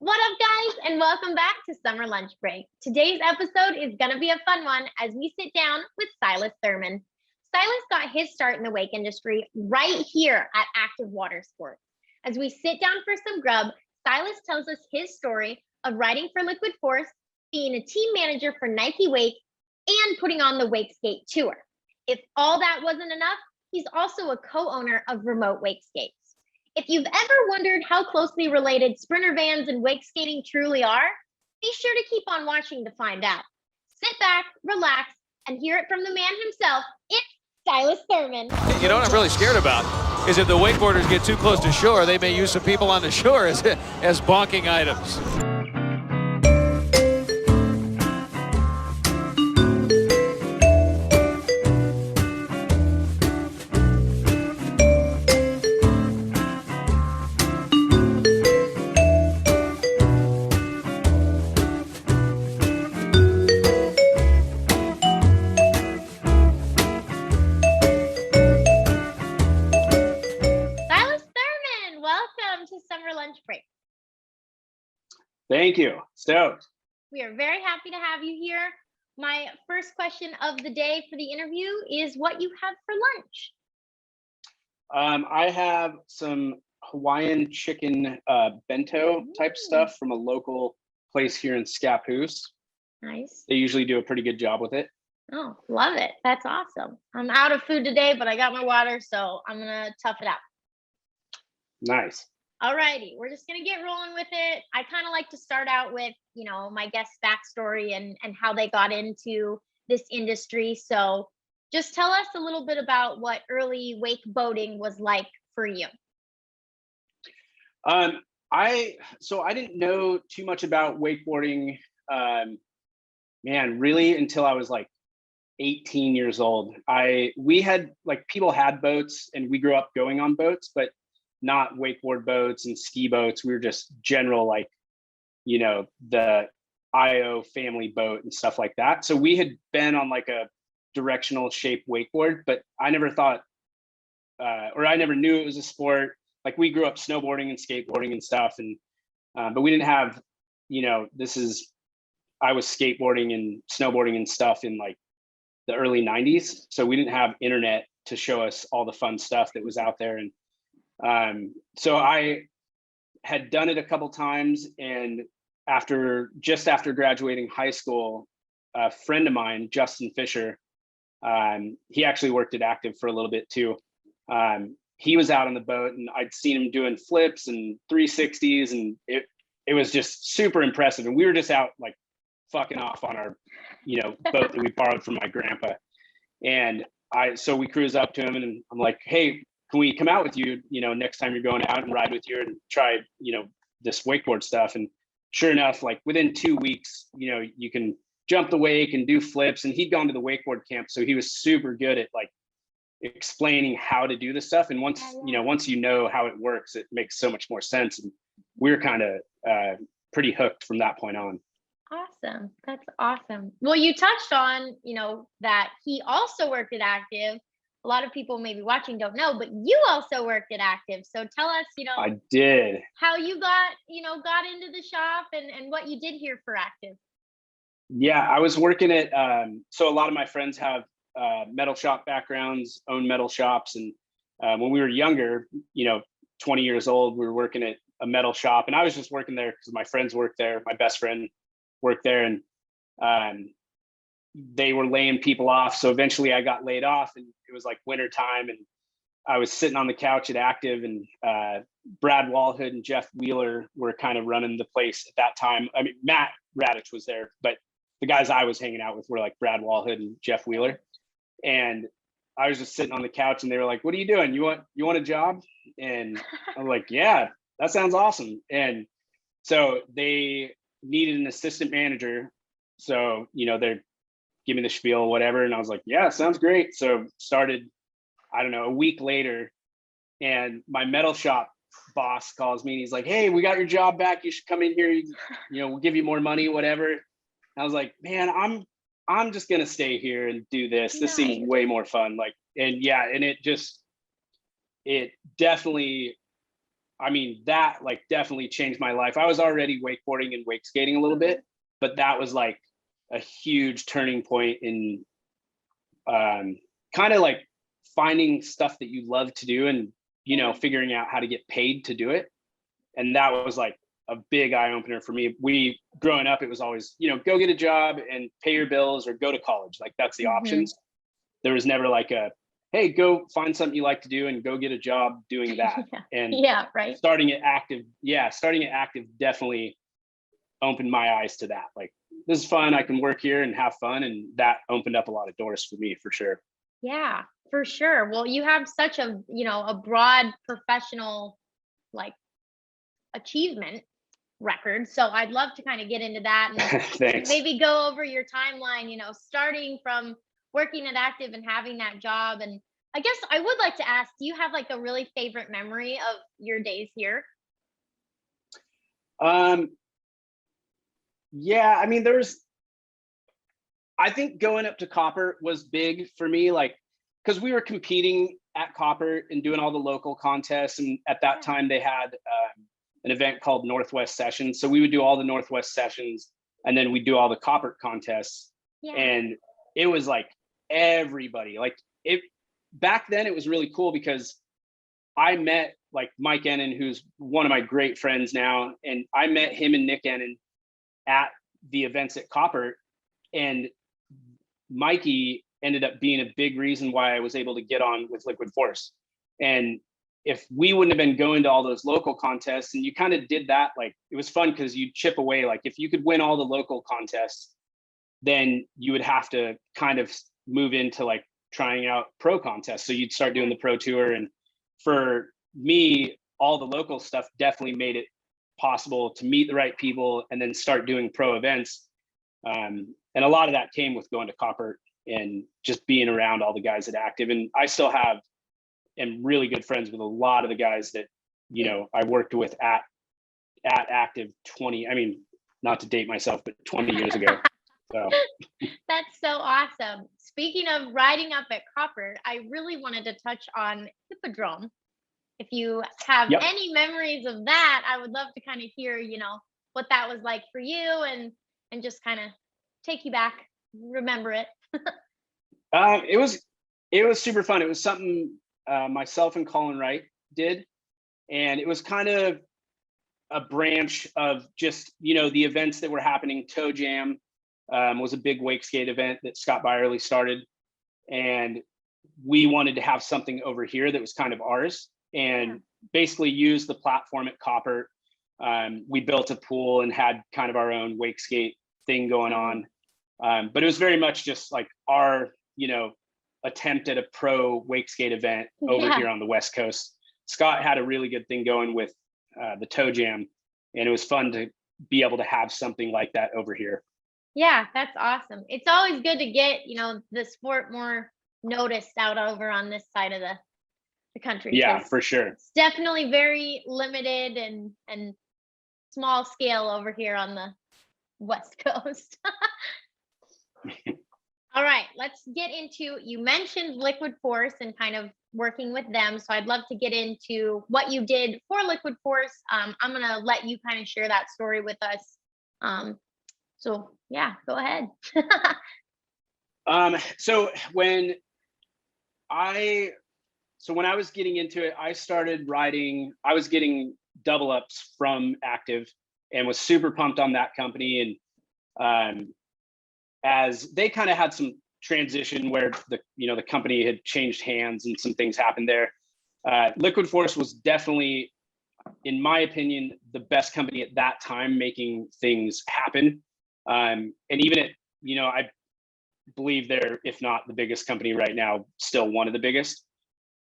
What up, guys, and welcome back to Summer Lunch Break. Today's episode is going to be a fun one as we sit down with Silas Thurman. Silas got his start in the wake industry right here at Active Water Sports. As we sit down for some grub, Silas tells us his story of riding for Liquid Force, being a team manager for Nike Wake, and putting on the Wakeskate Tour. If all that wasn't enough, he's also a co-owner of Remote Wakeskates. If you've ever wondered how closely related sprinter vans and wake skating truly are, be sure to keep on watching to find out. Sit back, relax, and hear it from the man himself. It's Silas Thurman. You know what I'm really scared about is if the wakeboarders get too close to shore, they may use some people on the shore as bonking items. Thank you. Stoked. We are very happy to have you here. My first question of the day for the interview is what you have for lunch. I have some Hawaiian chicken bento type stuff from a local place here in Scappoose. Nice. They usually do a pretty good job with it. Oh, love it. That's awesome. I'm out of food today, but I got my water, so I'm going to tough it out. Nice. All righty, we're just going to get rolling with it. I kind of like to start out with, my guest's backstory and how they got into this industry. So just tell us a little bit about what early wake boating was like for you. I didn't know too much about wakeboarding, really until I was like 18 years old. We had people had boats and we grew up going on boats, but not wakeboard boats and ski boats. We were just general, the IO family boat and stuff like that. So we had been on a directional shaped wakeboard, but I never thought, I never knew it was a sport. We grew up snowboarding and skateboarding and stuff. And, but we didn't have, I was skateboarding and snowboarding and stuff in the early 90s. So we didn't have internet to show us all the fun stuff that was out there. And so I had done it a couple times, and just after graduating high school, a friend of mine, Justin Fisher, he actually worked at Active for a little bit too. He was out on the boat and I'd seen him doing flips and 360s, and it was just super impressive. And we were just out fucking off on our, boat that we borrowed from my grandpa. And so we cruise up to him and I'm like, hey, can we come out with you, next time you're going out and ride with you and try, this wakeboard stuff? And sure enough, within 2 weeks, you can jump the wake and do flips. And he'd gone to the wakeboard camp, so he was super good at explaining how to do this stuff. And once you know how it works, it makes so much more sense. And we were kind of pretty hooked from that point on. Awesome. That's awesome. Well, you touched on, that he also worked at Active. A lot of people maybe watching don't know, but you also worked at Active. So tell us, I did. How you got into the shop and what you did here for Active. Yeah, I was working at, so a lot of my friends have metal shop backgrounds, own metal shops. And when we were younger, 20 years old, we were working at a metal shop, and I was just working there because my friends worked there. My best friend worked there, and they were laying people off. So eventually I got laid off, and it was winter time, and I was sitting on the couch at Active, and Brad Walhood and Jeff Wheeler were kind of running the place at that time. I mean, Matt Radich was there, but the guys I was hanging out with were Brad Walhood and Jeff Wheeler. And I was just sitting on the couch, and they were like, what are you doing? You want a job? And I'm like, yeah, that sounds awesome. And so they needed an assistant manager. So, they're give me the spiel, whatever. And I was like, yeah, sounds great. So started, a week later, and my metal shop boss calls me and he's like, hey, we got your job back. You should come in here. We'll give you more money, whatever. And I was like, man, I'm just going to stay here and do this. This seems way more fun. And it definitely, I mean, that like definitely changed my life. I was already wakeboarding and wake skating a little bit, but that was like a huge turning point in kind of like finding stuff that you love to do and, you know, figuring out how to get paid to do it. And that was like a big eye opener for me. We growing up, it was always, you know, go get a job and pay your bills or go to college. Like that's the options. There was never like a, hey, go find something you like to do and go get a job doing that. And right. Starting at active definitely opened my eyes to that. Like, this is fun. I can work here and have fun. And that opened up a lot of doors for me, for sure. Yeah, for sure. Well, you have such a, you know, a broad professional like achievement record. So I'd love to kind of get into that and maybe go over your timeline, you know, starting from working at Active and having that job. And I guess I would like to ask, do you have like a really favorite memory of your days here? Yeah, I mean, I think going up to Copper was big for me, like, because we were competing at Copper and doing all the local contests. And at that time they had an event called Northwest Sessions. So we would do all the Northwest Sessions and then we'd do all the Copper contests. And it was like everybody, like it back then it was really cool because I met like Mike Ennan, who's one of my great friends now. And I met him and Nick Ennan at the events at Copper, and Mikey ended up being a big reason why I was able to get on with Liquid Force. And if we wouldn't have been going to all those local contests, and you kind of did that, like it was fun because you chip away. Like if you could win all the local contests, then you would have to kind of move into like trying out pro contests. So you'd start doing the pro tour. And for me, all the local stuff definitely made it possible to meet the right people and then start doing pro events. And a lot of that came with going to Copper and just being around all the guys at Active. And I still am really good friends with a lot of the guys that, you know, I worked with at Active 20, I mean, not to date myself, but 20 years ago. So That's so awesome. Speaking of riding up at Copper, I really wanted to touch on Hippodrome. If you have any memories of that, I would love to kind of hear, you know, what that was like for you and just kind of take you back, remember it. It was super fun. It was something myself and Colin Wright did. And it was kind of a branch of just, you know, the events that were happening. Toe Jam was a big Wakeskate event that Scott Byerly started. And we wanted to have something over here that was kind of ours and basically use the platform at Copper. We built a pool and had kind of our own Wakeskate thing going on. But it was very much just like our, you know, attempt at a pro Wakeskate event over here on the West Coast. Scott had a really good thing going with the Toe Jam, and it was fun to be able to have something like that over here. Yeah, that's awesome. It's always good to get, you know, the sport more noticed out over on this side of the country. Yeah, for sure. It's definitely very limited and small scale over here on the West Coast. All right, let's get into, you mentioned Liquid Force and kind of working with them. So I'd love to get into what you did for Liquid Force. I'm going to let you kind of share that story with us. So yeah, go ahead. So when I was getting into it, I started riding, I was getting double ups from Active and was super pumped on that company. And as they kind of had some transition where the company had changed hands and some things happened there. Liquid Force was definitely, in my opinion, the best company at that time making things happen. And even at, I believe they're, if not the biggest company right now, still one of the biggest.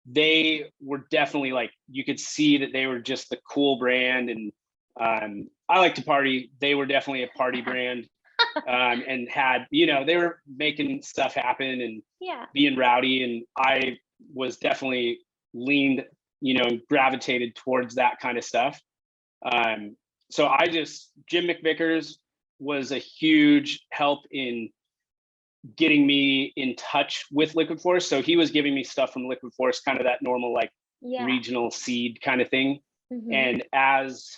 They were definitely like, you could see that they were just the cool brand. And I like to party. They were definitely a party brand. And had, they were making stuff happen and being rowdy. And I was definitely leaned, gravitated towards that kind of stuff. So Jim McVickers was a huge help in getting me in touch with Liquid Force. So he was giving me stuff from Liquid Force, kind of that normal, regional seed kind of thing. And as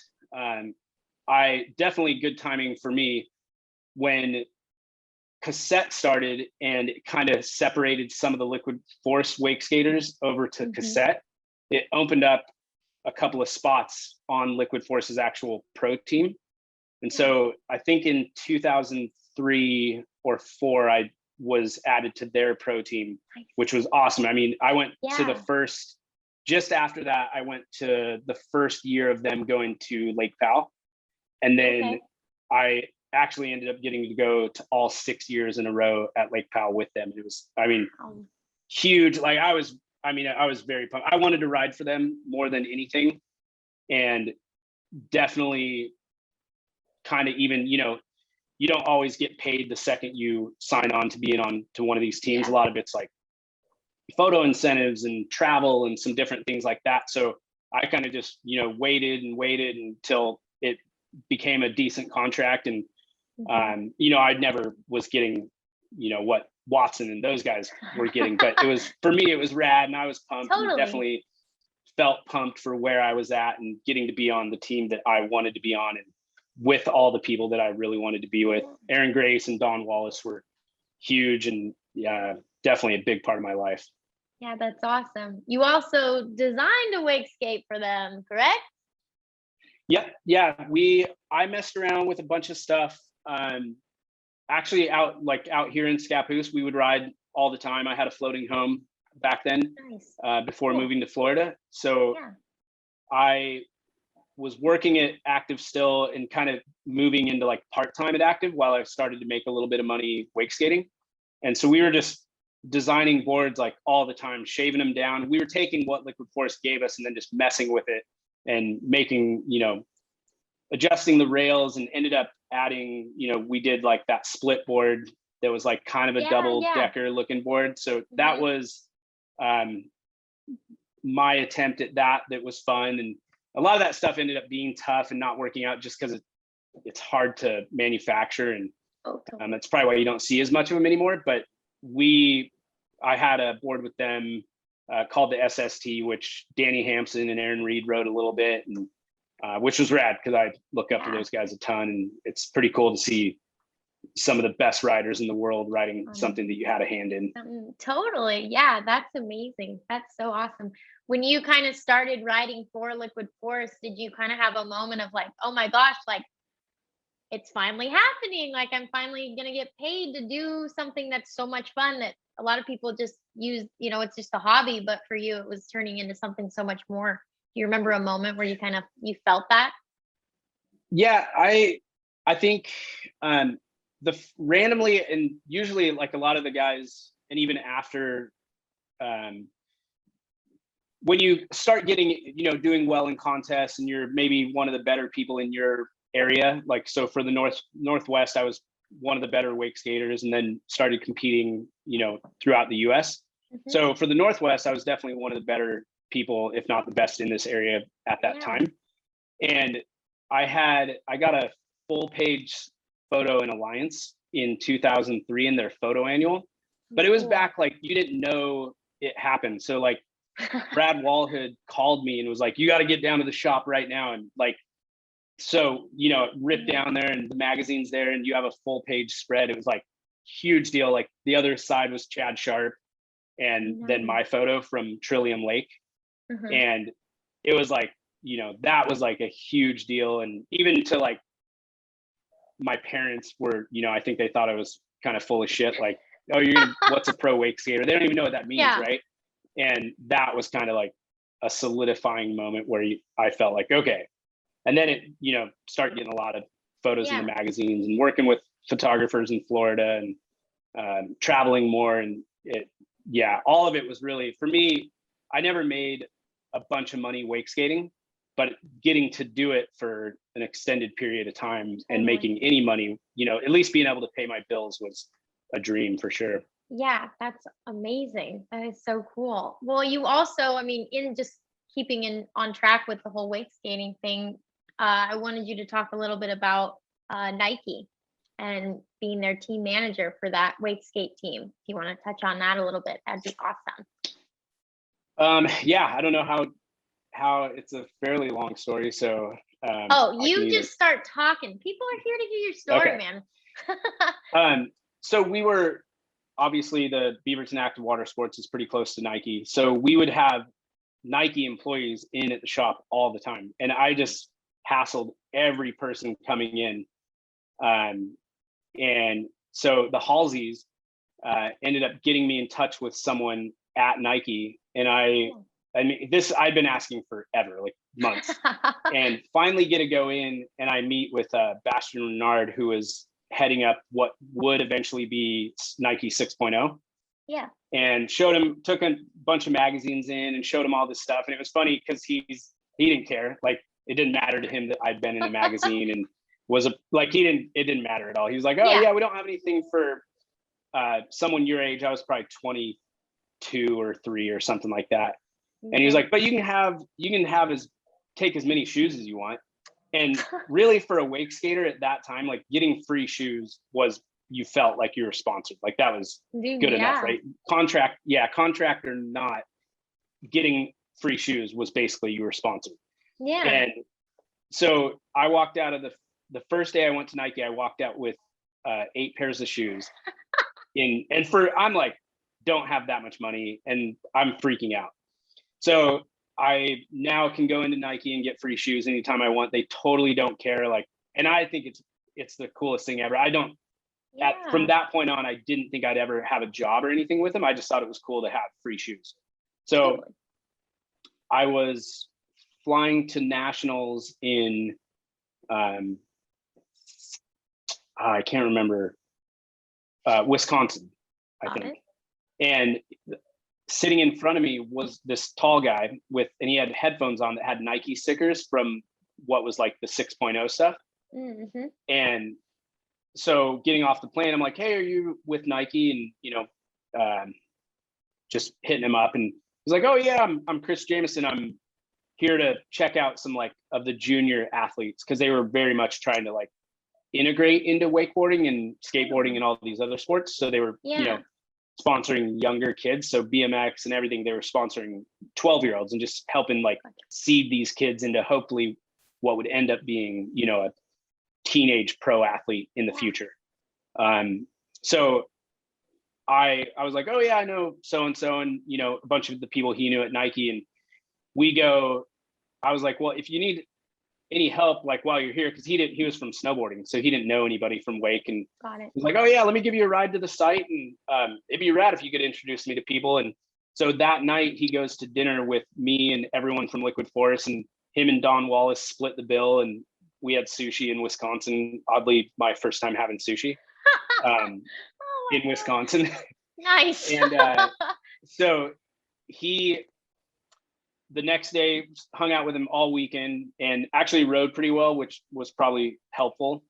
I definitely good timing for me when cassette started and it kind of separated some of the liquid force wake skaters over to cassette, it opened up a couple of spots on liquid force's actual pro team. And so I think in 2003 or 4, I was added to their pro team, which was awesome. I mean, I went to the first, just after that, I went to the first year of them going to Lake Powell. And then I actually ended up getting to go to all 6 years in a row at Lake Powell with them. It was, I mean, huge. Like I was very pumped. I wanted to ride for them more than anything. And definitely kind of even, you know, you don't always get paid the second you sign on to being on to one of these teams. A lot of it's like photo incentives and travel and some different things like that. So I kind of just, you know, waited until it became a decent contract. And, you know, I never was getting, you know, what Watson and those guys were getting, but it was, for me, it was rad and I was pumped. And definitely felt pumped for where I was at and getting to be on the team that I wanted to be on and with all the people that I really wanted to be with. Aaron Grace and Don Wallace were huge and definitely a big part of my life. Yeah, that's awesome. You also designed a Wakeskate for them, correct? Yep. Yeah. I messed around with a bunch of stuff. Actually out here in Scappoose, we would ride all the time. I had a floating home back then, before moving to Florida. So I was working at Active still and kind of moving into like part-time at Active while I started to make a little bit of money wake skating. And so we were just designing boards like all the time, shaving them down. We were taking what Liquid Force gave us and then just messing with it and making, you know, adjusting the rails, and ended up adding, you know, we did like that split board that was like kind of a double decker looking board. So that was my attempt at that was fun. And a lot of that stuff ended up being tough and not working out just because it's hard to manufacture. And that's probably why you don't see as much of them anymore. But I had a board with them called the SST, which Danny Hampson and Aaron Reed rode a little bit, and which was rad because I look up to those guys a ton. And it's pretty cool to see some of the best riders in the world riding something that you had a hand in. Totally. Yeah, that's amazing. That's so awesome. When you kind of started riding for Liquid Force, did you kind of have a moment of like, oh my gosh, like it's finally happening. Like I'm finally going to get paid to do something that's so much fun that a lot of people just use, you know, it's just a hobby, but for you, it was turning into something so much more. Do you remember a moment where you felt that? Yeah, I think randomly, and usually like a lot of the guys, and even after, when you start getting, you know, doing well in contests and you're maybe one of the better people in your area, like, so for the Northwest, I was one of the better wake skaters, and then started competing, you know, throughout the US. So for the Northwest, I was definitely one of the better people, if not the best in this area at that time. And I got a full page photo in Alliance in 2003 in their photo annual, but it was back like you didn't know it happened. So like Brad Walhood called me and was like, you got to get down to the shop right now. And like, so, you know, ripped down there and the magazine's there and you have a full page spread. It was like huge deal. Like the other side was Chad Sharp and then my photo from Trillium Lake. And it was like, you know, that was like a huge deal. And even to like, my parents were, you know, I think they thought I was kind of full of shit. Like, oh, what's a pro wake skater? They don't even know what that means, right? And that was kind of like a solidifying moment where I felt like, okay. And then it, you know, started getting a lot of photos in the magazines and working with photographers in Florida and traveling more. And all of it was really, for me, I never made a bunch of money wake skating, but getting to do it for an extended period of time and making any money, you know, at least being able to pay my bills was a dream for sure. Yeah, that's amazing. That is so cool. Well, you also, I mean, in just keeping on track with the whole wake skating thing, I wanted you to talk a little bit about Nike and being their team manager for that Wakeskate team. If you want to touch on that a little bit, that'd be awesome. Yeah, I don't know it's a fairly long story. So, you just start talking. People are here to hear your story, okay. man. So we were, obviously the Beaverton Active Water Sports is pretty close to Nike. So we would have Nike employees in at the shop all the time. And I just hassled every person coming in. And so the Halseys ended up getting me in touch with someone at Nike. And I mean, this I've been asking forever, like months, and finally get to go in and I meet with Bastian Renard, who is heading up what would eventually be Nike 6.0. Yeah. And took a bunch of magazines in and showed him all this stuff. And it was funny because he didn't care. Like, it didn't matter to him that I'd been in a magazine and it didn't matter at all. He was like, oh yeah, we don't have anything for someone your age. I was probably 22 or 3 or something like that. And he was like, but you can take as many shoes as you want. And really, for a wake skater at that time, like, getting free shoes was, you felt like you were sponsored. Like, that was good enough, right? Contract or not, getting free shoes was basically you were sponsored. Yeah. And so I walked out of the first day I went to Nike, I walked out with 8 pairs of shoes. I'm like, don't have that much money, and I'm freaking out. So I now can go into Nike and get free shoes anytime I want. They totally don't care. Like, and I think it's the coolest thing ever. From that point on, I didn't think I'd ever have a job or anything with them. I just thought it was cool to have free shoes. So I was flying to nationals in, I can't remember, Wisconsin, I think. And sitting in front of me was this tall guy and he had headphones on that had Nike stickers from what was like the 6.0 stuff. Mm-hmm. And so getting off the plane, I'm like, hey, are you with Nike? And, just hitting him up. And he's like, oh yeah, I'm Chris Jameson. I'm here to check out some like of the junior athletes. Cause they were very much trying to like integrate into wakeboarding and skateboarding and all these other sports. So they were, sponsoring younger kids. So BMX and everything, they were sponsoring 12-year-olds and just helping like seed these kids into hopefully what would end up being, a teenage pro athlete in the future. So I was like, oh yeah, I know so-and-so, and a bunch of the people he knew at Nike. And I was like, well, if you need any help, like while you're here, because he was from snowboarding, so he didn't know anybody from wake. And Got it. he's like, oh yeah, let me give you a ride to the site, and it'd be rad if you could introduce me to people. And so that night he goes to dinner with me and everyone from Liquid Forest, and him and Don Wallace split the bill, and we had sushi in Wisconsin. Oddly, my first time having sushi in Wisconsin. Nice. And so the next day hung out with him all weekend and actually rode pretty well, which was probably helpful.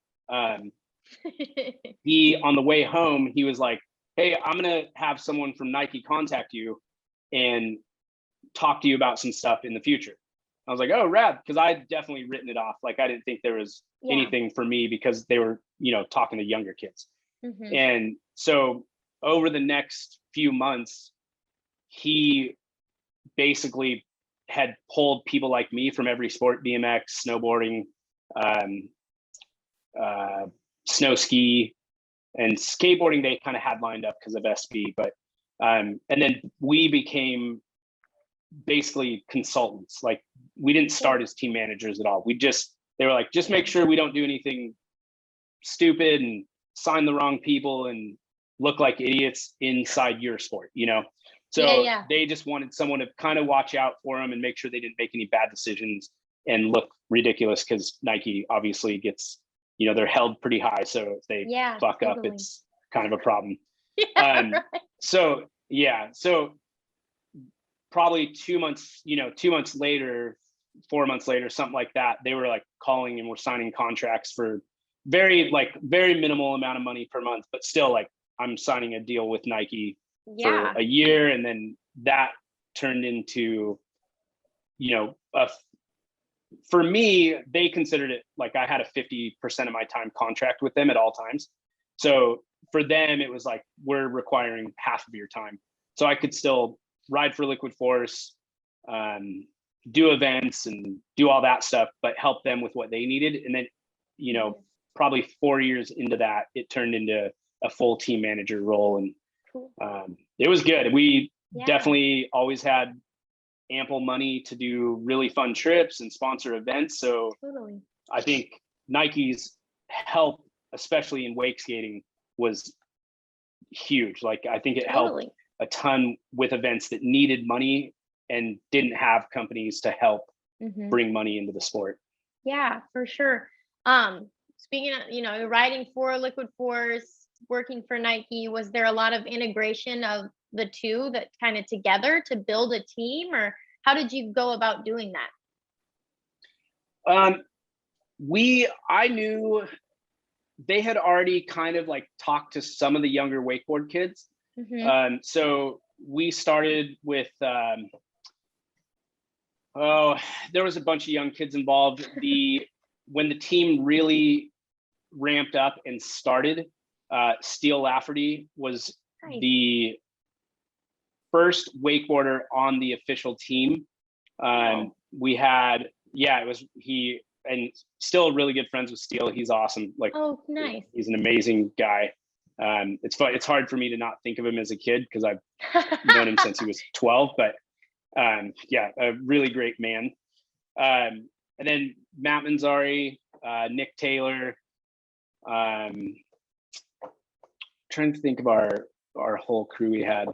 He, on the way home, he was like, hey, I'm going to have someone from Nike contact you and talk to you about some stuff in the future. I was like, oh, rad. Cause I'd definitely written it off. Like, I didn't think there was anything for me because they were, talking to younger kids. Mm-hmm. And so over the next few months, he basically had pulled people like me from every sport: BMX, snowboarding, snow ski, and skateboarding. They kind of had lined up because of SB, but and then we became basically consultants. Like, we didn't start as team managers at all. They were like, just make sure we don't do anything stupid and sign the wrong people and look like idiots inside your sport, So they just wanted someone to kind of watch out for them and make sure they didn't make any bad decisions and look ridiculous, because Nike obviously gets, they're held pretty high. So if they fuck up, it's kind of a problem. Right. So probably 2 months, 2 months later, 4 months later, something like that, they were like calling and we're signing contracts for very minimal amount of money per month, but still, like, I'm signing a deal with Nike for a year. And then that turned into, for me, they considered it like I had a 50% of my time contract with them at all times. So for them, it was like, we're requiring half of your time. So I could still ride for Liquid Force, do events and do all that stuff, but help them with what they needed. And then, you know, probably 4 years into that, it turned into a full team manager role. And Cool. it was good. We Yeah. definitely always had ample money to do really fun trips and sponsor events. So Totally. I think Nike's help, especially in wake skating, was huge. Like, I think it helped Totally. a ton with events that needed money and didn't have companies to help Mhm. bring money into the sport. Yeah, for sure. Speaking of, you know, riding for Liquid Force, working for Nike, was there a lot of integration of the two that kind of together to build a team, or how did you go about doing that? I knew they had already kind of like talked to some of the younger wakeboard kids. Mhm. So we started with, there was a bunch of young kids involved. When the team really ramped up and started, Steele Lafferty was Nice. the first wakeboarder on the official team. Wow. We had, it was he, and still really good friends with Steele. He's awesome. Like, Oh, nice. he's an amazing guy. It's fun. It's hard for me to not think of him as a kid because I've known him since he was 12, but a really great man. And then Matt Manzari, Nick Taylor, trying to think of our whole crew we had.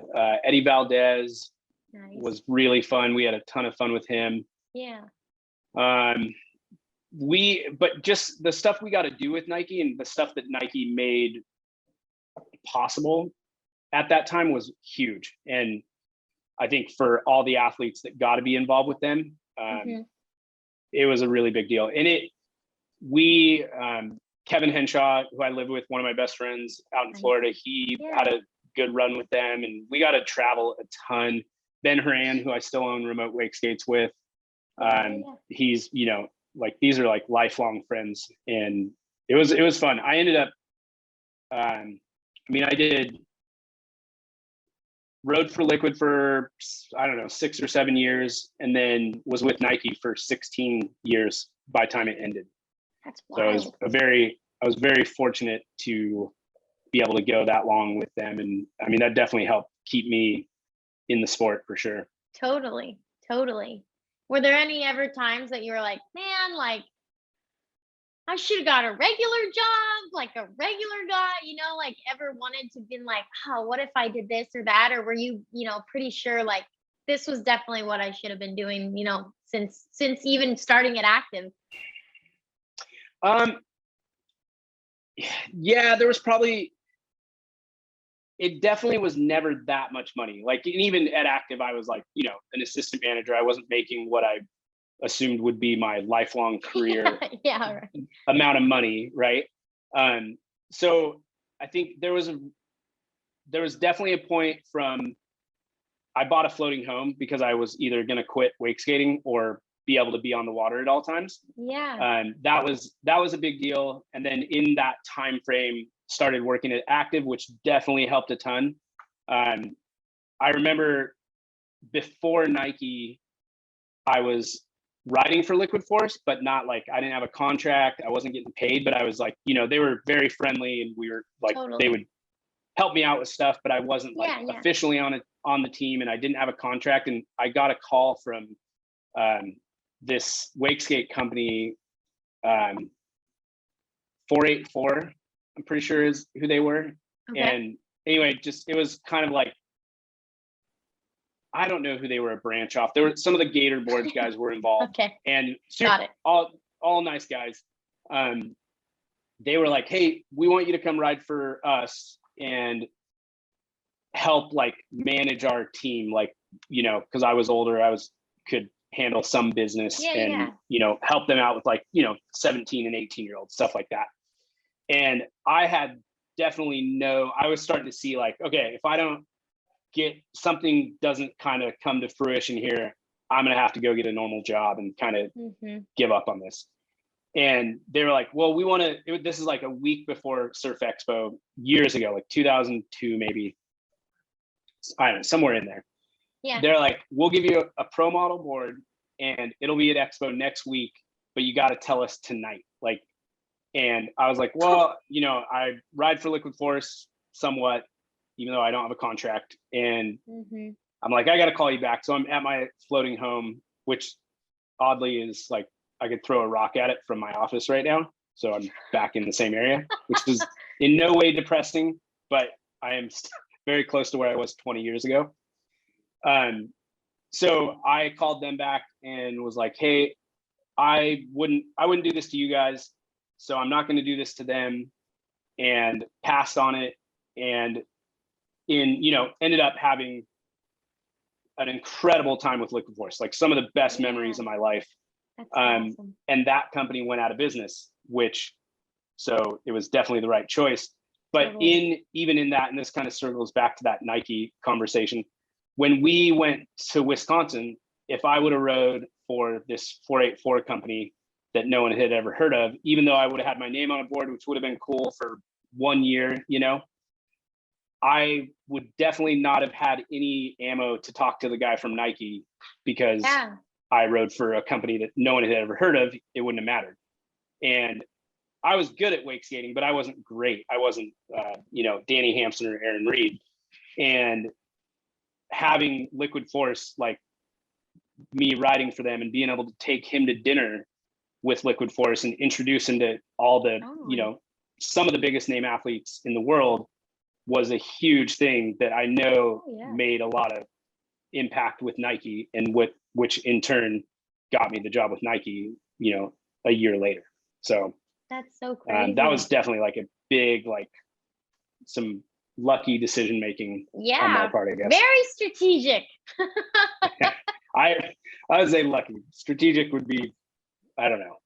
Eddie Valdez Nice. was really fun. We had a ton of fun with him. Yeah. But just the stuff we got to do with Nike and the stuff that Nike made possible at that time was huge. And I think for all the athletes that got to be involved with them, it was a really big deal. And Kevin Henshaw, who I live with, one of my best friends out in Florida, he had a good run with them, and we got to travel a ton. Ben Horan, who I still own Remote Wakeskates with, he's, you know, like, these are like lifelong friends, and it was fun. I ended up, I rode for Liquid for, I don't know, 6 or 7 years, and then was with Nike for 16 years by the time it ended. That's wild. So I was very fortunate to be able to go that long with them. And I mean, that definitely helped keep me in the sport for sure. Totally. Were there any ever times that you were like, man, like, I should have got a regular job, like a regular guy, you know, like, ever wanted to been like, oh, what if I did this or that? Or were you, you know, pretty sure like this was definitely what I should have been doing, you know, since even starting at active? Yeah, there was probably, it definitely was never that much money. Like, and even at active, I was like, you know, an assistant manager. I wasn't making what I assumed would be my lifelong career amount of money, right? So I think there was definitely a point from, I bought a floating home because I was either going to quit wake skating or be able to be on the water at all times. That was a big deal. And then in that time frame, started working at active, which definitely helped a ton. I remember before Nike, I was riding for Liquid Force, but not like, I didn't have a contract. I wasn't getting paid, but I was like, you know, they were very friendly, and we were like, they would help me out with stuff, but I wasn't like officially on the team, and I didn't have a contract. And I got a call from this Wakeskate company, 484, I'm pretty sure is who they were. And anyway, just, it was kind of like, I don't know who they were a branch off. There were some of the Gator Boards guys were involved. And all nice guys. They were like, hey, we want you to come ride for us and help like manage our team. Like, you know, cause I was older, could handle some business and, you know, help them out with like, you know, 17 and 18-year-olds, stuff like that. And I had definitely I was starting to see like, okay, if I don't doesn't kind of come to fruition here, I'm going to have to go get a normal job and kind of give up on this. And they were like, well, we want to, this is like a week before Surf Expo years ago, like 2002, maybe, I don't know, somewhere in there. They're like, we'll give you a pro model board and it'll be at Expo next week, but you got to tell us tonight. Like, and I was like, well, you know, I ride for Liquid Force somewhat, even though I don't have a contract. And I'm like, I got to call you back. So I'm at my floating home, which oddly is like, I could throw a rock at it from my office right now. So I'm back in the same area, which is in no way depressing, but I am very close to where I was 20 years ago. So I called them back and was like, hey, I wouldn't do this to you guys. So I'm not going to do this to them, and passed on it. And ended up having an incredible time with Liquid Force, like some of the best memories of my life. That's awesome. And that company went out of business, so it was definitely the right choice. But even in that, and this kind of circles back to that Nike conversation, when we went to Wisconsin, if I would have rode for this 484 company that no one had ever heard of, even though I would have had my name on a board, which would have been cool for 1 year, I would definitely not have had any ammo to talk to the guy from Nike, because I rode for a company that no one had ever heard of. It wouldn't have mattered. And I was good at wake skating, but I wasn't great. I wasn't, Danny Hampson or Aaron Reed. And having Liquid Force, like me riding for them and being able to take him to dinner with Liquid Force and introduce him to all the, some of the biggest name athletes in the world, was a huge thing that I know made a lot of impact with Nike, and which in turn got me the job with Nike, a year later. So that's so crazy. That was definitely like a big, like some lucky decision making on my part, I guess. Very strategic. I would say lucky. Strategic would be, I don't know.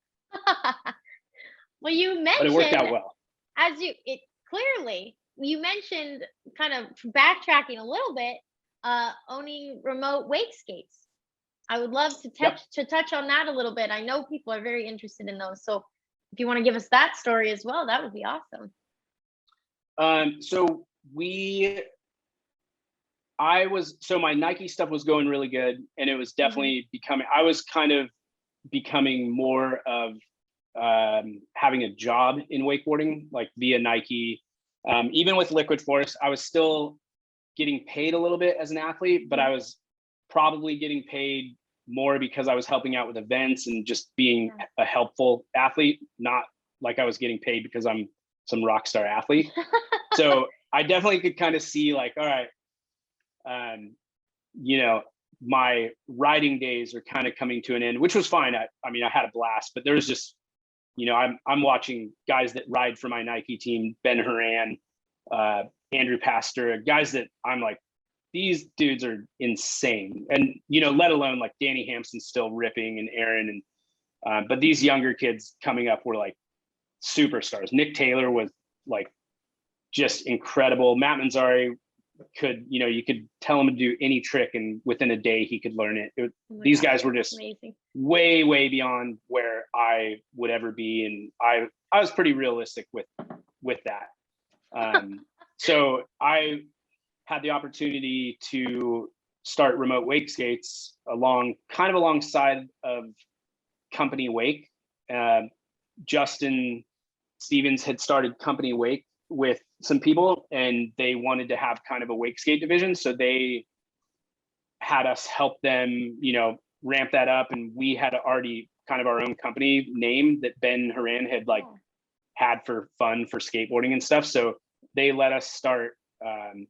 Well, you mentioned, but it worked out well. You mentioned, kind of backtracking a little bit, owning remote Wakeskates. I would love to touch on that a little bit. I know people are very interested in those. So if you want to give us that story as well, that would be awesome. So my Nike stuff was going really good, and it was definitely I was kind of becoming more of having a job in wakeboarding, like via Nike. Even with Liquid Force, I was still getting paid a little bit as an athlete, but I was probably getting paid more because I was helping out with events and just being a helpful athlete, not like I was getting paid because I'm some rock star athlete. So I definitely could kind of see, like, all right, my riding days are kind of coming to an end, which was fine. I mean, I had a blast, but there was just, I'm watching guys that ride for my Nike team, Ben Horan, Andrew Pastor, guys that I'm like, these dudes are insane. And, let alone like Danny Hampson still ripping, and Aaron, and but these younger kids coming up were like superstars. Nick Taylor was like just incredible. Matt Manzari could, you could tell him to do any trick, and within a day he could learn it. These guys were just amazing. way beyond where I would ever be, and I was pretty realistic with that. So I had the opportunity to start remote Wakeskates alongside of Company Wake. Justin Stevens had started Company Wake with some people, and they wanted to have kind of a Wakeskate division. So they had us help them, ramp that up. And we had already kind of our own company name that Ben Horan had had for fun for skateboarding and stuff. So they let us start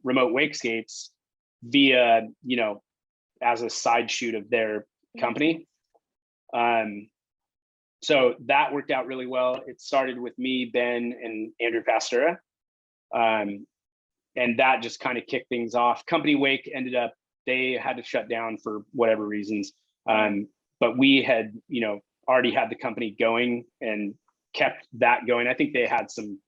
remote Wakeskates via, as a side shoot of their company. So that worked out really well. It started with me, Ben, and Andrew Pastura. And that just kind of kicked things off. Company Wake ended up, they had to shut down for whatever reasons. But we had, already had the company going and kept that going. I think they had some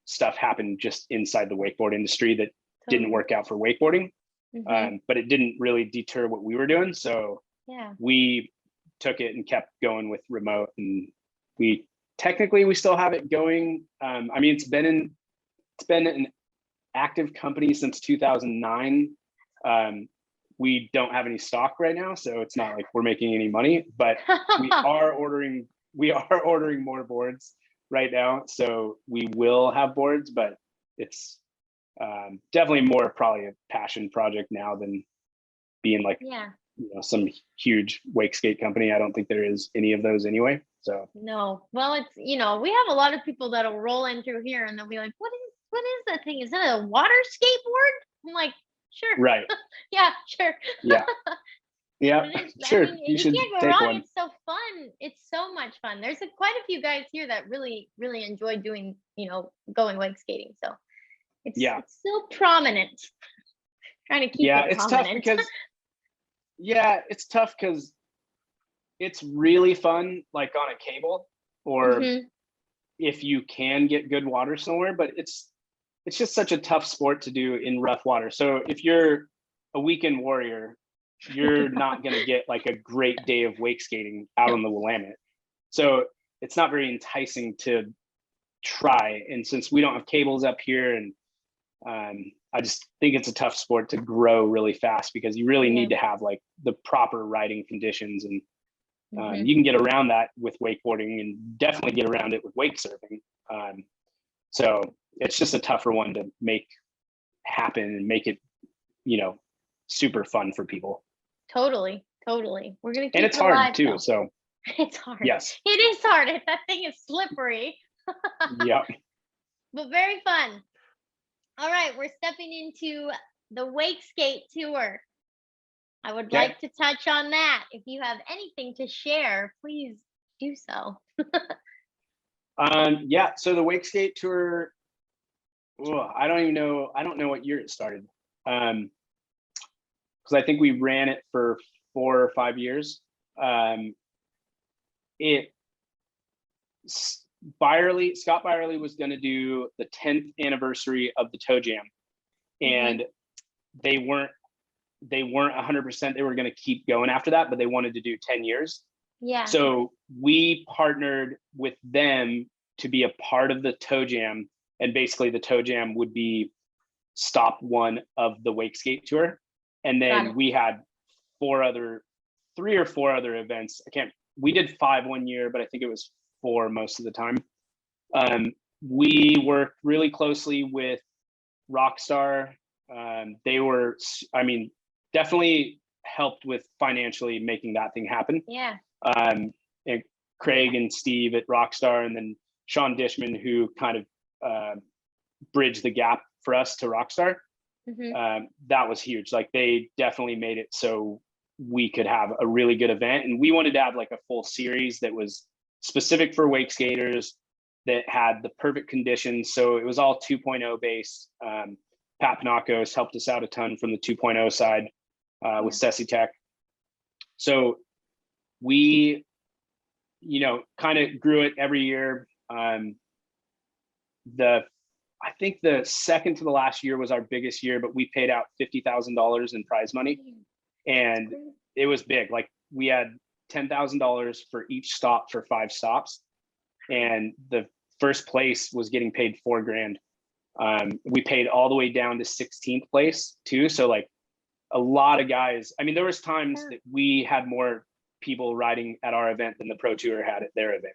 stuff happen just inside the wakeboard industry that didn't work out for wakeboarding. But it didn't really deter what we were doing. So we took it and kept going with remote, and we still have it going. I mean, it's been an active company since 2009. we don't have any stock right now, so it's not like we're making any money, but we are ordering more boards right now. So we will have boards, but it's definitely more probably a passion project now than being like, Yeah. some huge wake skate company. I don't think there is any of those anyway. So No. Well, it's, we have a lot of people that'll roll in through here and they'll be like, what is that thing? Is that a water skateboard? I'm like, sure. right. Yeah, sure. Yeah. Yeah. But Sure. You should can't go take wrong. one. It's so fun. It's so much fun. There's quite a few guys here that really, really enjoy doing, going wake skating. So it's so prominent. Trying to keep it it's prominent. It's tough because it's really fun, like on a cable, or if you can get good water somewhere, but it's just such a tough sport to do in rough water. So if you're a weekend warrior, you're not going to get like a great day of wake skating out on the Willamette. So it's not very enticing to try. And since we don't have cables up here, and I just think it's a tough sport to grow really fast because you really need to have like the proper riding conditions, and you can get around that with wakeboarding and definitely get around it with wake surfing. So it's just a tougher one to make happen and make it, super fun for people. Totally. We're gonna keep and it's it hard alive, too. though. So It's hard. yes, It is hard. That thing is slippery. yeah. But very fun. All right, we're stepping into the Wakeskate Tour. I would like to touch on that. If you have anything to share, please do so. So the Wakeskate Tour, I don't know what year it started. Because I think we ran it for 4 or 5 years. Scott Byerly was going to do the 10th anniversary of the Toe Jam, and they weren't 100%. They were going to keep going after that, but they wanted to do 10 years. Yeah. So we partnered with them to be a part of the Toe Jam, and basically the Toe Jam would be stop one of the Wakeskate Tour. And then we had 3 or 4 other events. We did 5 one year, but I think it was 4 most of the time. We worked really closely with Rockstar. They were, definitely helped with financially making that thing happen. Yeah. And Craig and Steve at Rockstar, and then Sean Dishman, who kind of bridged the gap for us to Rockstar. That was huge. Like, they definitely made it so we could have a really good event, and we wanted to have like a full series that was specific for wake skaters, that had the perfect conditions. So it was all 2.0 base. Pat Panakos helped us out a ton from the 2.0 side with Sessi Tech. So we, kind of grew it every year. I think the second to the last year was our biggest year, but we paid out $50,000 in prize money, and it was big. Like, we had $10,000 for each stop for 5 stops, and the first place was getting paid $4,000. We paid all the way down to 16th place too. So like, a lot of guys, there was times that we had more people riding at our event than the Pro Tour had at their event.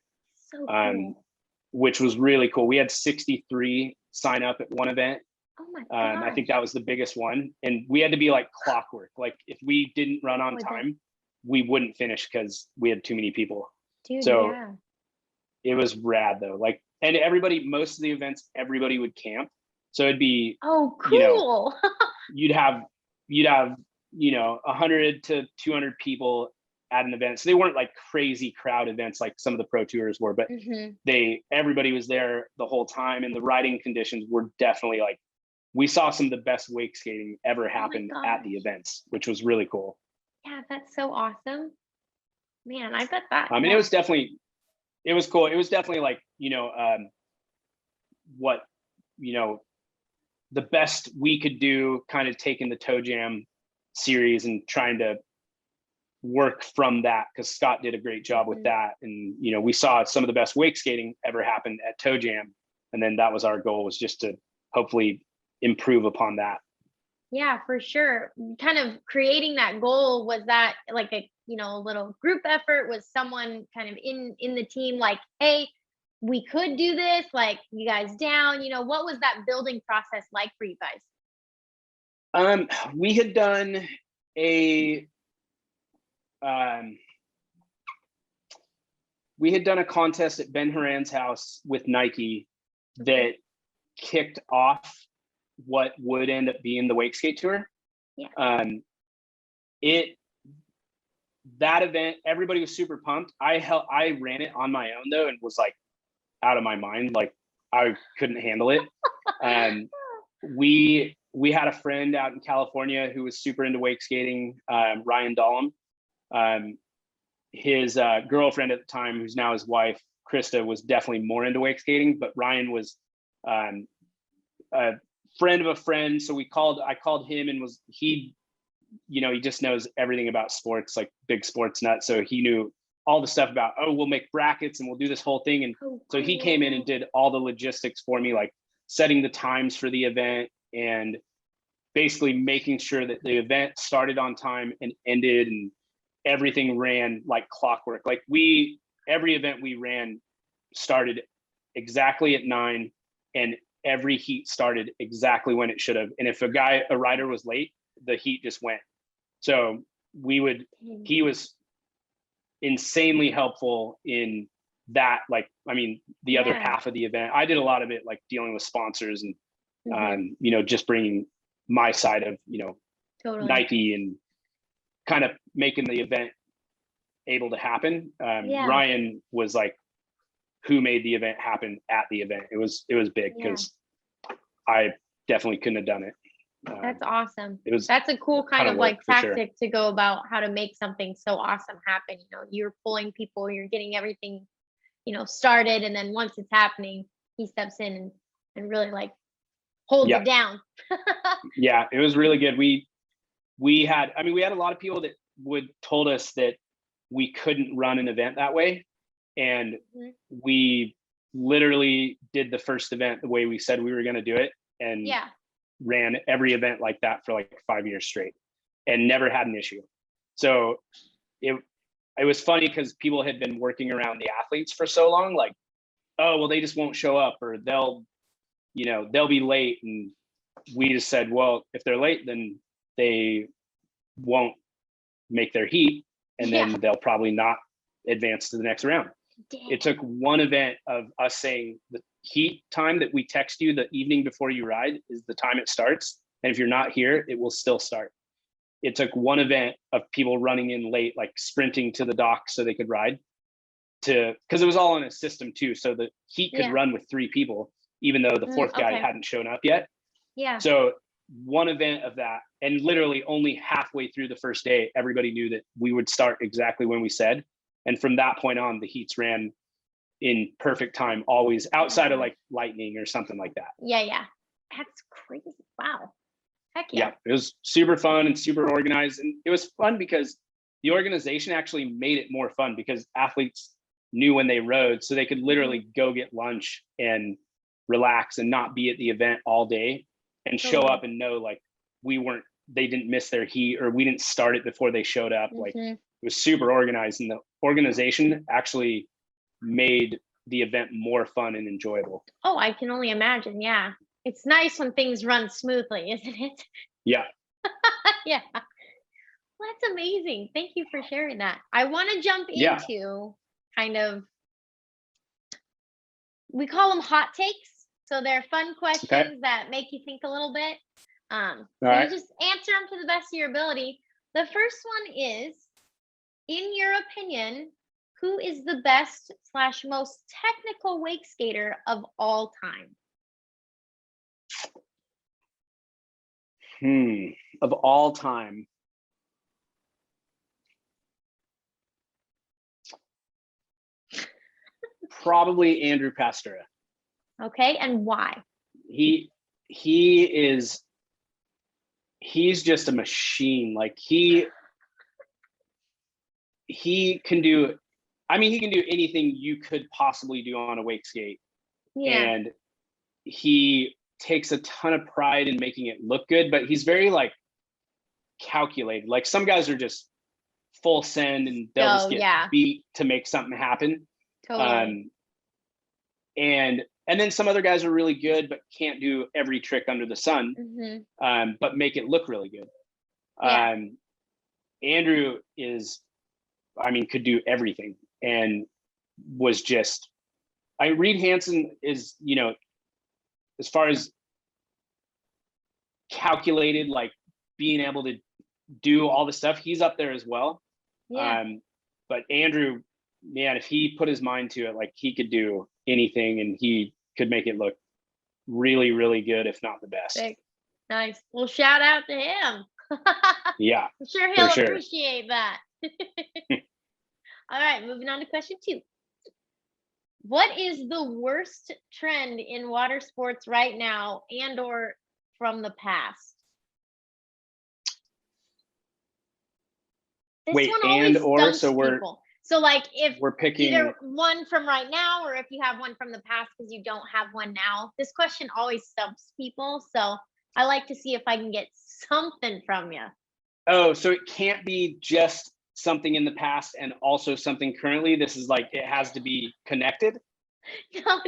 So cool. Which was really cool. We had 63 sign up at one event. Oh my god! I think that was the biggest one, and we had to be like clockwork. Like, if we didn't run on time, we wouldn't finish because we had too many people. Dude, so it was rad though. Like, and most of the events, everybody would camp. So it'd be, cool. you'd have 100 to 200 people at an event. So they weren't like crazy crowd events like some of the Pro Tours were, but everybody was there the whole time, and the riding conditions were definitely like, we saw some of the best wake skating ever happen at the events, which was really cool. Yeah, that's so awesome. Man, I bet that. It was cool. It was definitely like, what, the best we could do, kind of taking the Toe Jam series and trying to work from that, because Scott did a great job with that. And, we saw some of the best wake skating ever happen at Toe Jam. And then that was our goal, was just to hopefully improve upon that. Yeah, for sure. Kind of creating that goal, was that like a, a little group effort? Was someone kind of in the team like, hey, we could do this, like you guys down? What was that building process like for you guys? We had done a um, we had done a contest at Ben Horan's house with Nike that kicked off what would end up being the Wakeskate Tour. Yeah. That event, everybody was super pumped. I ran it on my own though, and was like out of my mind. Like I couldn't handle it. We had a friend out in California who was super into wake skating, Ryan Dahlem. His girlfriend at the time, who's now his wife, Krista, was definitely more into wake skating, but Ryan was a friend of a friend. So I called him, and he just knows everything about sports, like big sports nut. So he knew all the stuff about, we'll make brackets and we'll do this whole thing. And so he came in and did all the logistics for me, like setting the times for the event and basically making sure that the event started on time and ended, and everything ran like clockwork. Like every event we ran started exactly at 9, and every heat started exactly when it should have. And if a rider was late, the heat just went. So he was insanely helpful in that. Like, I mean, the other half of the event, I did a lot of it, like dealing with sponsors and, just bringing my side of, Totally. Nike, and kind of making the event able to happen. Ryan was like who made the event happen at the event. It was big, because I definitely couldn't have done it. That's awesome. That's a cool kind of like tactic sure. to go about how to make something so awesome happen. You're pulling people, you're getting everything, started, and then once it's happening, he steps in and really like holds it down. Yeah, it was really good. We had a lot of people that told us that we couldn't run an event that way, and we literally did the first event the way we said we were going to do it, and ran every event like that for like 5 years straight, and never had an issue. So it was funny, because people had been working around the athletes for so long, like, oh, well, they just won't show up, or they'll be late. And we just said, well, if they're late, then they won't make their heat, and then they'll probably not advance to the next round. Dang. It took one event of us saying the heat time that we text you the evening before you ride is the time it starts, and if you're not here, it will still start. It took one event of people running in late, like sprinting to the dock so they could ride, because it was all in a system too, so the heat could run with 3 people, even though the fourth guy hadn't shown up yet. So one event of that, and literally only halfway through the first day, everybody knew that we would start exactly when we said. And from that point on, the heats ran in perfect time, always, outside of like lightning or something like that. Yeah. That's crazy. Wow. Heck yeah. It was super fun and super organized. And it was fun because the organization actually made it more fun, because athletes knew when they rode, so they could literally go get lunch and relax and not be at the event all day, and show up and know like they didn't miss their heat, or we didn't start it before they showed up. Like, it was super organized, and the organization actually made the event more fun and enjoyable. Oh, I can only imagine. Yeah. It's nice when things run smoothly, isn't it? Yeah. Yeah. Well, that's amazing. Thank you for sharing that. I want to jump into kind of, we call them hot takes. So they're fun questions that make you think a little bit. You just answer them to the best of your ability. The first one is, in your opinion, who is the best / most technical wake skater of all time? Of all time. Probably Andrew Pastura. Okay, and why? He's just a machine. Like he can do, he can do anything you could possibly do on a wake skate. And he takes a ton of pride in making it look good, but he's very like calculated. Like some guys are just full send and they'll just get beat to make something happen. Totally. And then some other guys are really good, but can't do every trick under the sun, but make it look really good. Andrew is, I mean, could do everything and was just, Reed Hansen is, you know, as far as calculated, like being able to do all the stuff, he's up there as well. But Andrew, man, if he put his mind to it, like he could do anything and he could make it look really, really good, if not the best. Sick. Nice. Well, shout out to him. Yeah. I'm sure he'll appreciate that. All right, moving on to question 2. What is the worst trend in water sports right now and or from the past? This Wait, one and or so like if we're picking either one from right now or if you have one from the past because you don't have one now. This question always stumps people, so I like to see if I can get something from you. Oh, so it can't be just something in the past and also something currently. This is like, it has to be connected. No.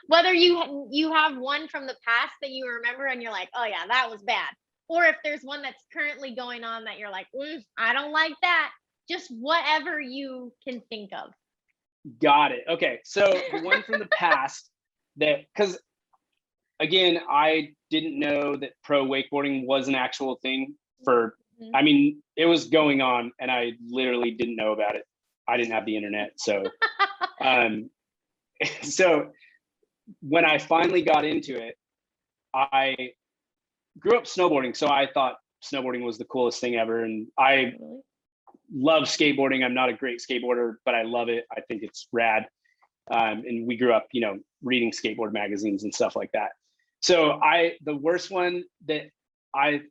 Whether you have one from the past that you remember and you're like, oh yeah, that was bad. Or if there's one that's currently going on that you're like, I don't like that. Just whatever you can think of. Got it. Okay. So the one from the past that, because again, I didn't know that pro wakeboarding was an actual thing for, I mean, it was going on and I literally didn't know about it. I didn't have the internet. So, so when I finally got into it, I grew up snowboarding. So I thought snowboarding was the coolest thing ever. And I love skateboarding. I'm not a great skateboarder, but I love it. I think it's rad. And we grew up, you know, reading skateboard magazines and stuff like that. So the worst one that I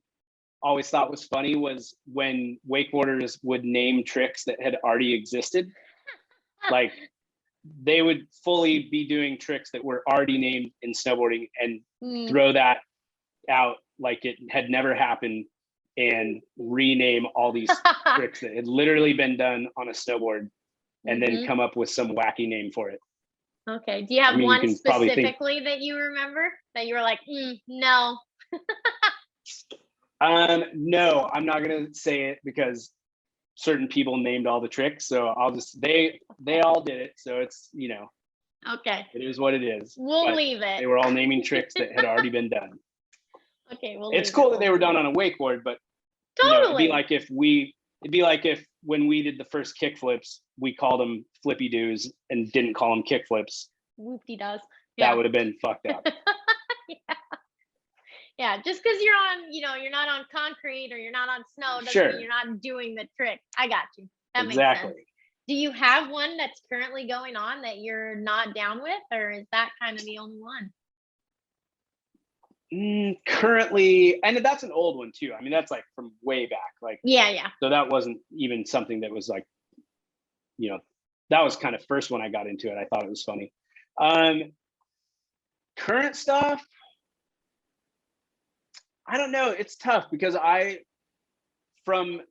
always thought was funny was when wakeboarders would name tricks that had already existed. Like they would fully be doing tricks that were already named in snowboarding and throw that out like it had never happened and rename all these tricks that had literally been done on a snowboard and then come up with some wacky name for it. Okay. Do you have one specifically that you remember that you were like, no? No, I'm not going to say it because certain people named all the tricks. So I'll just, they all did it. So it's, you know, okay. It is what it is. We'll leave it. They were all naming tricks that had already been done. Okay. It's cool that they were done on a wakeboard, but totally. You know, it'd be like if when we did the first kick flips, we called them flippy doos and didn't call them kick flips. Whoop-de-does. That would have been fucked up. Yeah, just because you're on, you know, you're not on concrete or you're not on snow doesn't mean you're not doing the trick. I got you. That makes sense. Do you have one that's currently going on that you're not down with, or is that kind of the only one? Currently, and that's an old one too. I mean, that's like from way back. Like yeah. So that wasn't even something that was like, you know, that was kind of first when I got into it. I thought it was funny. Current stuff, I don't know. It's tough because from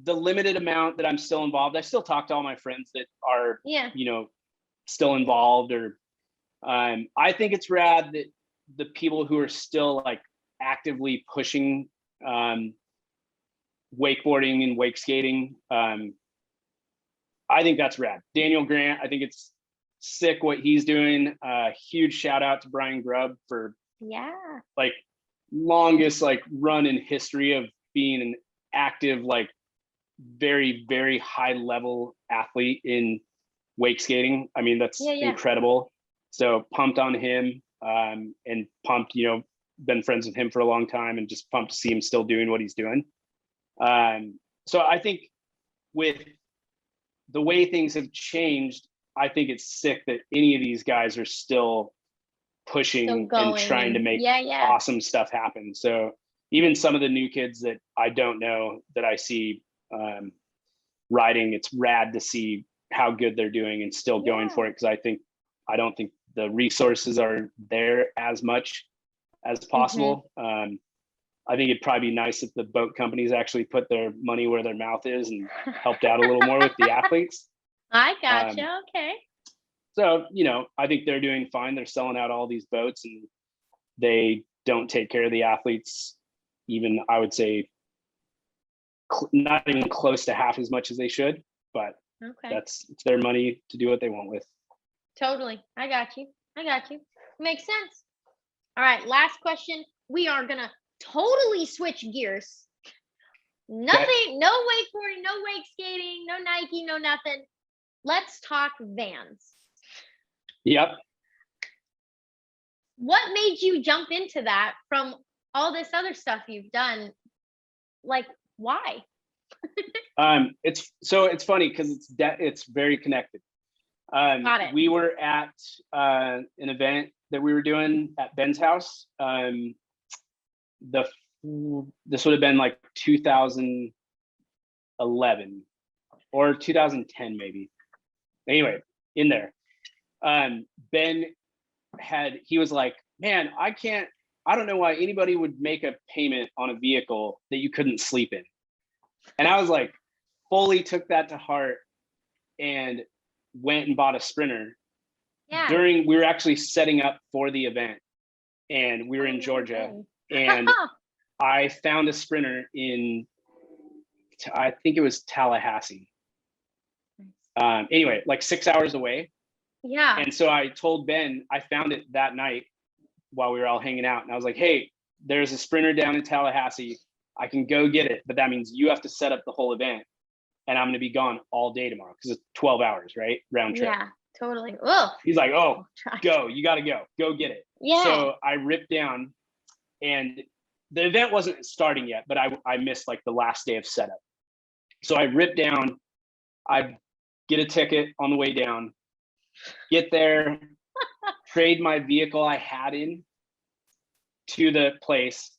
the limited amount that I'm still involved, I still talk to all my friends that are, you know, still involved. Or I think it's rad that the people who are still like actively pushing wakeboarding and wake skating. I think that's rad. Daniel Grant, I think it's sick what he's doing. Huge shout out to Brian Grubb for like longest like run in history of being an active, like very, very high level athlete in wake skating. I mean, that's incredible. So pumped on him, and pumped, you know, been friends with him for a long time and just pumped to see him still doing what he's doing. So I think with the way things have changed, I think it's sick that any of these guys are still pushing and trying to make awesome stuff happen. So even some of the new kids that I don't know that I see riding, it's rad to see how good they're doing and still going for it. Because I don't think the resources are there as much as possible. I think it'd probably be nice if the boat companies actually put their money where their mouth is and helped out a little more with the athletes. I gotcha. Okay. So, I think they're doing fine. They're selling out all these boats and they don't take care of the athletes, even I would say not even close to half as much as they should, but it's their money to do what they want with. Totally. I got you. Makes sense. All right. Last question. We are going to totally switch gears. Nothing, no wakeboarding, no wake skating, no Nike, no nothing. Let's talk vans. Yep. What made you jump into that from all this other stuff you've done? Like, why? It's funny because it's very connected. Got it. We were at an event that we were doing at Ben's house. This would have been like 2011 or 2010 maybe. Anyway, in there, Ben he was like, man, I don't know why anybody would make a payment on a vehicle that you couldn't sleep in. And I was like, fully took that to heart and went and bought a Sprinter. Yeah. We were actually setting up for the event and we were in Georgia and I found a Sprinter I think it was Tallahassee. Anyway, like 6 hours away. Yeah. And so I told Ben, I found it that night while we were all hanging out. And I was like, hey, there's a Sprinter down in Tallahassee. I can go get it. But that means you have to set up the whole event. And I'm going to be gone all day tomorrow because it's 12 hours, right? Round trip. Yeah, totally. Oh. He's like, oh, go. You got to go. Go get it. Yeah. So I ripped down and the event wasn't starting yet, but I missed like the last day of setup. So I ripped down. I get a ticket on the way down. Get there, trade my vehicle I had in to the place,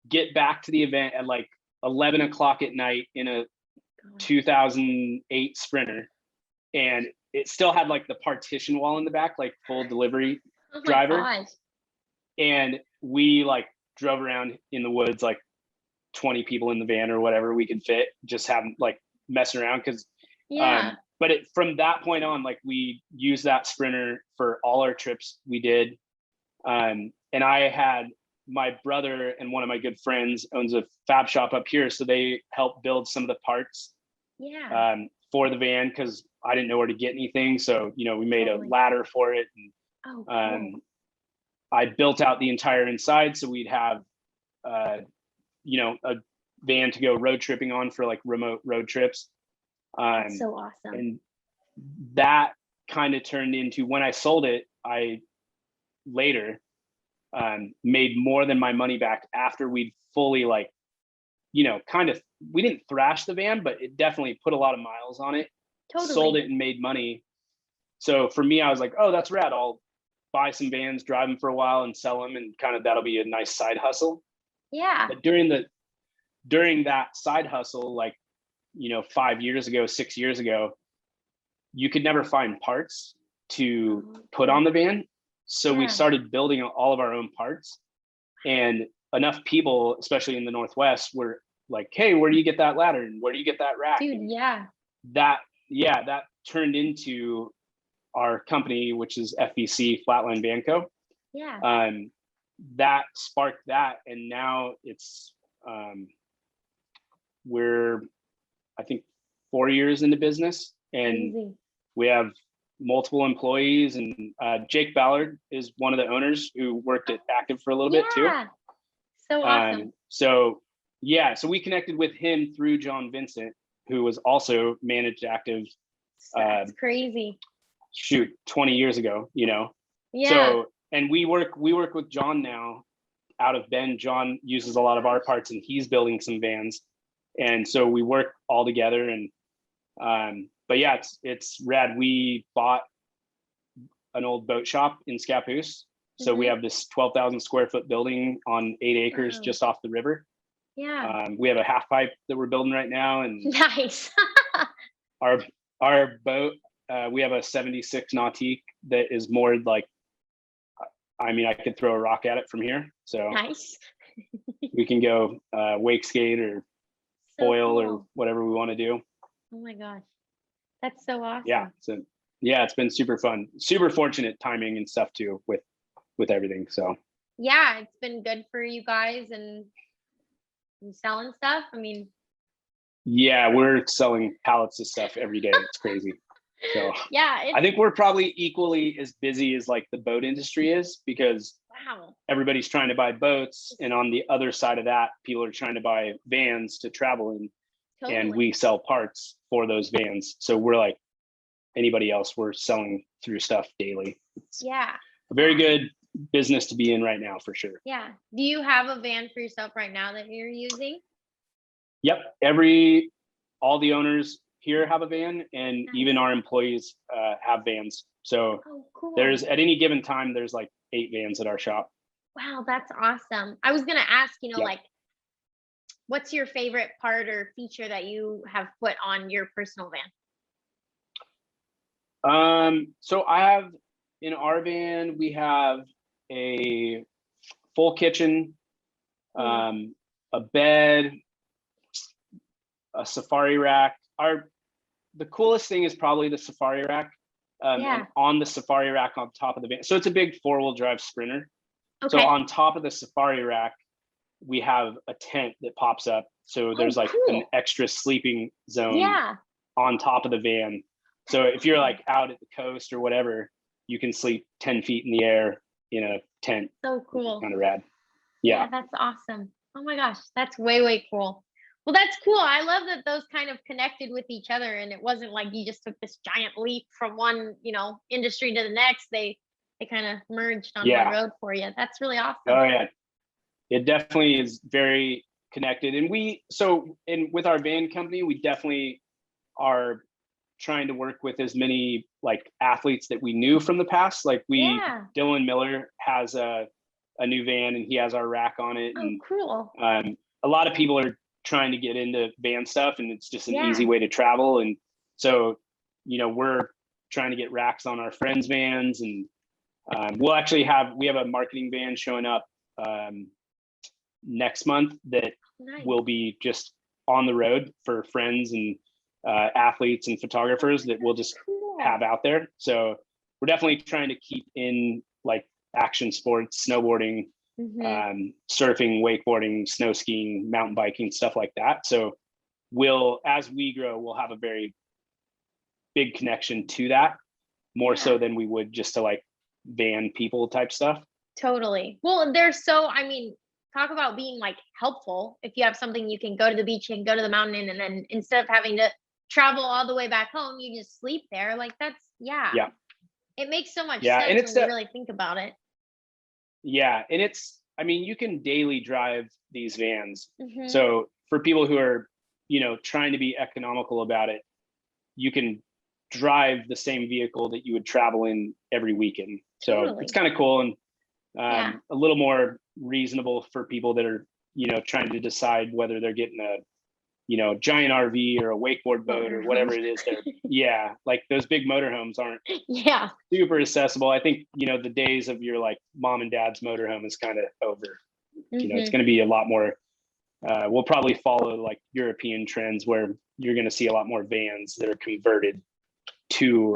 get back to the event at like 11 o'clock at night in a 2008 Sprinter. And it still had like the partition wall in the back, like full delivery driver. Gosh. And we like drove around in the woods, like 20 people in the van or whatever we could fit, just having like messing around. Cause but from that point on, like we used that Sprinter for all our trips we did. And I had my brother and one of my good friends owns a fab shop up here. So they helped build some of the parts for the van because I didn't know where to get anything. So, we made a ladder for it. And cool. I built out the entire inside. So we'd have, a van to go road tripping on for like remote road trips. That's so awesome. And that kind of turned into when I sold it, I later made more than my money back after we'd fully like, we didn't thrash the van, but it definitely put a lot of miles on it. Totally. Sold it and made money. So for me, I was like, oh, that's rad. I'll buy some vans, drive them for a while and sell them. And kind of, that'll be a nice side hustle. Yeah. But during that side hustle, like, 6 years ago, you could never find parts to put on the van. So we started building all of our own parts, and enough people, especially in the Northwest, were like, hey, where do you get that ladder? And where do you get that rack? Dude, yeah. That turned into our company, which is FVC Flatline Van Co. Yeah. That sparked that. And now it's, we're, I think 4 years into business, and we have multiple employees, and Jake Ballard is one of the owners who worked at Active for a little bit too. So awesome. So we connected with him through John Vincent, who was also managed Active. That's crazy. 20 years ago, Yeah. So, and we work with John now out of Bend. John uses a lot of our parts and he's building some vans. And so we work all together, and but yeah, it's rad. We bought an old boat shop in Scappoose. So we have this 12,000 square foot building on 8 acres just off the river. Yeah. We have a half pipe that we're building right now. And nice. our boat, we have a 76 Nautique that is moored like I mean, I could throw a rock at it from here. So Nice. we can go wake skate or So foil or cool. whatever we want to do. Oh my gosh. That's so awesome. Yeah. So yeah, it's been super fun. Super fortunate timing and stuff too with everything. So Yeah, it's been good for you guys and selling stuff. I mean, yeah, we're selling pallets of stuff every day. It's crazy. So yeah, I think we're probably equally as busy as like the boat industry is, because wow. everybody's trying to buy boats, and on the other side of that, people are trying to buy vans to travel in, and Totally. we sell parts for those vans. So we're like anybody else, we're selling through stuff daily. It's Yeah. a very good business to be in right now, for sure. Yeah. Do you have a van for yourself right now that you're using? Yep. All the owners here have a van, and Nice. even our employees have vans. So Oh, cool. there's at any given time, there's like 8 vans at our shop. Wow, that's awesome. I was gonna ask, Yep. like, what's your favorite part or feature that you have put on your personal van? So I have in our van, we have a full kitchen, a bed, a safari rack. The coolest thing is probably the safari rack. And on the safari rack on top of the van. So it's a big 4-wheel drive Sprinter. Okay. So on top of the safari rack, we have a tent that pops up. So there's like an extra sleeping zone on top of the van. So if you're like out at the coast or whatever, you can sleep 10 feet in the air in a tent. So cool. Kind of rad. Yeah, Yeah. that's awesome. Oh my gosh, that's way, way cool. Well, that's cool. I love that those kind of connected with each other, and it wasn't like you just took this giant leap from one, industry to the next. They kind of merged on one road for you. That's really awesome. Oh yeah. It definitely is very connected. And with our van company, we definitely are trying to work with as many like athletes that we knew from the past. Like Dylan Miller has a new van, and he has our rack on it. And cool. A lot of people are trying to get into van stuff, and it's just an easy way to travel. And so, we're trying to get racks on our friends' vans, and we have a marketing van showing up next month that will be just on the road for friends and athletes and photographers that we'll just have out there. So we're definitely trying to keep in like action sports, snowboarding, surfing, wakeboarding, snow skiing, mountain biking, stuff like that. So as we grow, we'll have a very big connection to that, more so than we would just to like van people type stuff. Totally. Well, talk about being like helpful. If you have something, you can go to the beach and go to the mountain, and then instead of having to travel all the way back home, you just sleep there. Like it makes so much sense when you really think about it. Yeah. And you can daily drive these vans. So for people who are, trying to be economical about it, you can drive the same vehicle that you would travel in every weekend. So it's kind of cool, and a little more reasonable for people that are, trying to decide whether they're getting a, giant RV or a wakeboard boat or whatever it is. Like those big motorhomes aren't super accessible. I think, the days of your like mom and dad's motorhome is kind of over. It's going to be a lot more, we'll probably follow like European trends where you're going to see a lot more vans that are converted to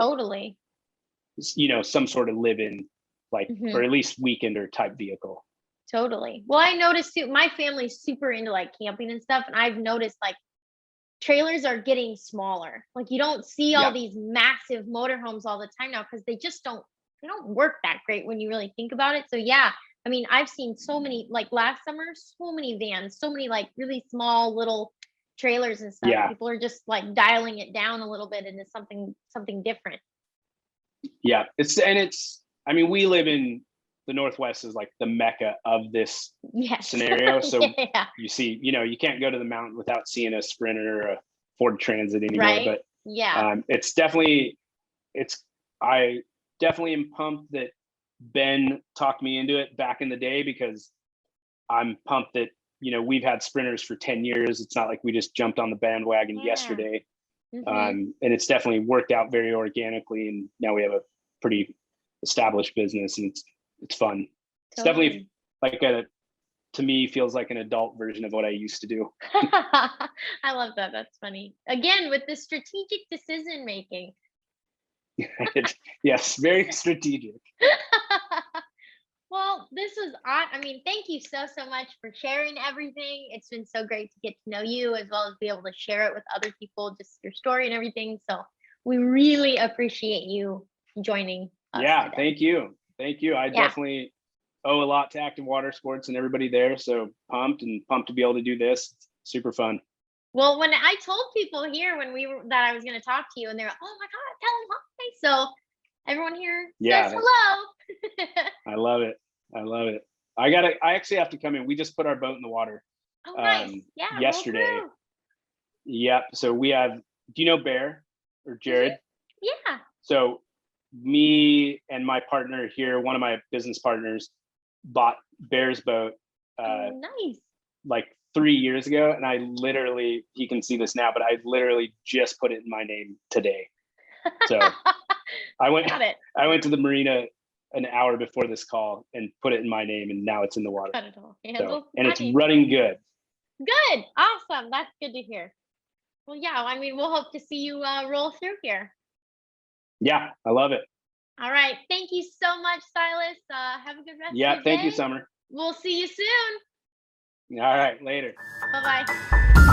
some sort of live-in, like, or at least weekender type vehicle. Totally. Well, I noticed too, my family's super into like camping and stuff. And I've noticed like trailers are getting smaller. Like you don't see all these massive motorhomes all the time now, because they don't work that great when you really think about it. So I've seen so many, like last summer, so many vans, so many like really small little trailers and stuff. People are just like dialing it down a little bit into something different. Yeah. We live in the Northwest, is like the mecca of this scenario. So you see, you can't go to the mountain without seeing a Sprinter or a Ford Transit anymore. But I definitely am pumped that Ben talked me into it back in the day, because I'm pumped that, we've had Sprinters for 10 years. It's not like we just jumped on the bandwagon yesterday. And it's definitely worked out very organically. And now we have a pretty established business, and it's fun. It's definitely like to me, feels like an adult version of what I used to do. I love that. That's funny. Again, with the strategic decision making. Yes, very strategic. Well, this was I mean, thank you so much for sharing everything. It's been so great to get to know you as well as be able to share it with other people, just your story and everything. So we really appreciate you joining us Yeah, today. thank you. Thank you. I definitely owe a lot to Active Water Sports and everybody there. So pumped to be able to do this. It's super fun. Well, when I told people here that I was going to talk to you, and they're like, "Oh my God, tell them hi!" So everyone here says hello. I love it. I love it. I actually have to come in. We just put our boat in the water. Oh, nice. Yeah. Yesterday. Yep. So we have. Do you know Bear or Jared? Yeah. So me and my partner here, one of my business partners, bought Bear's boat. Nice. Like 3 years ago, and I literally, he can see this now, but I literally just put it in my name today. So I went to the marina an hour before this call and put it in my name, and now it's in the water. So, and it's running good. Good. Awesome. That's good to hear. Well, yeah, I mean, we'll hope to see you roll through here. Yeah, I love it. All right. Thank you so much, Silas. Have a good rest of your day. Yeah, thank you, Summer. We'll see you soon. All right, later. Bye-bye.